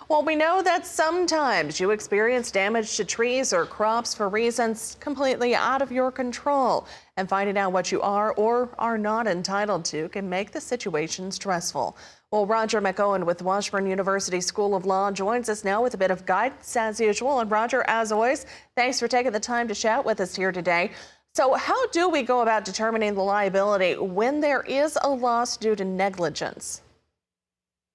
Well, we know that sometimes you experience damage to trees or crops for reasons completely out of your control. And finding out what you are or are not entitled to can make the situation stressful. Well, Roger McEowen with Washburn University School of Law joins us now with a bit of guidance as usual. And Roger, as always, thanks for taking the time to chat with us here today. So how do we go about determining the liability when there is a loss due to negligence?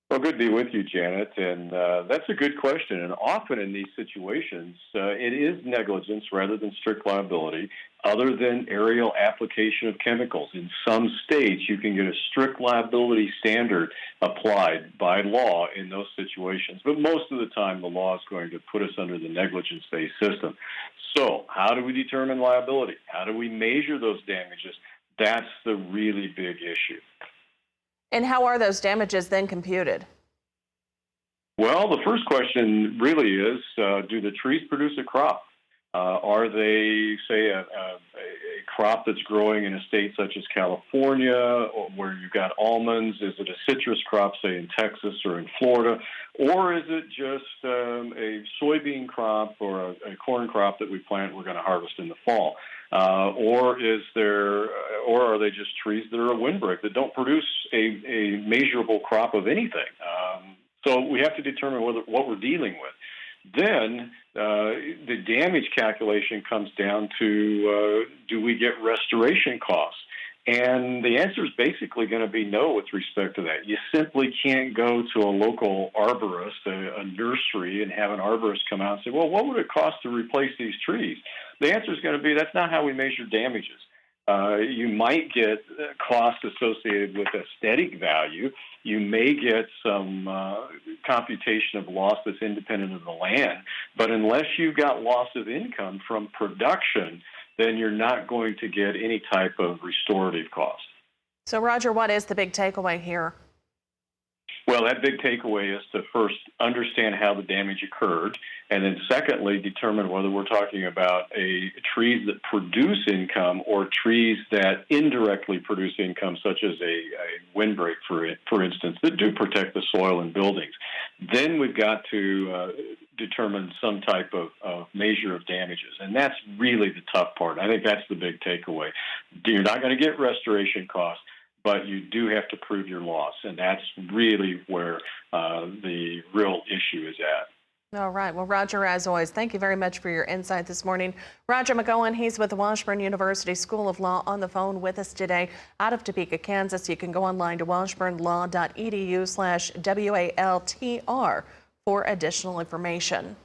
Well, good to be with you, Janet. And that's a good question. And often in these situations, it is negligence rather than strict liability, other than aerial application of chemicals. In some states, you can get a strict liability standard applied by law in those situations. But most of the time, the law is going to put us under the negligence-based system. So how do we determine liability? How do we measure those damages? That's the really big issue. And how are those damages then computed? Well, the first question really is, do the trees produce a crop? Are they, say, a crop that's growing in a state such as California, or where you've got almonds? Is it a citrus crop, say, in Texas or in Florida? Or is it just a soybean crop or a corn crop that we plant we're going to harvest in the fall? Or are they just trees that are a windbreak that don't produce a measurable crop of anything? So we have to determine what we're dealing with. Then the damage calculation comes down to, do we get restoration costs? And the answer is basically going to be no with respect to that. You simply can't go to a local arborist, a nursery, and have an arborist come out and say, well, what would it cost to replace these trees? The answer is going to be, that's not how we measure damages. You might get costs associated with aesthetic value. You may get some computation of loss that's independent of the land. But unless you've got loss of income from production, then you're not going to get any type of restorative cost. So, Roger, what is the big takeaway here? Well, that big takeaway is to first understand how the damage occurred, and then secondly, determine whether we're talking about trees that produce income or trees that indirectly produce income, such as a windbreak, for instance, that do protect the soil and buildings. Then we've got to determine some type of measure of damages, and that's really the tough part. I think that's the big takeaway. You're not going to get restoration costs, but you do have to prove your loss, and that's really where the real issue is at. All right. Well, Roger, as always, thank you very much for your insight this morning. Roger McEowen, he's with the Washburn University School of Law, on the phone with us today out of Topeka, Kansas. You can go online to washburnlaw.edu/WALTR for additional information.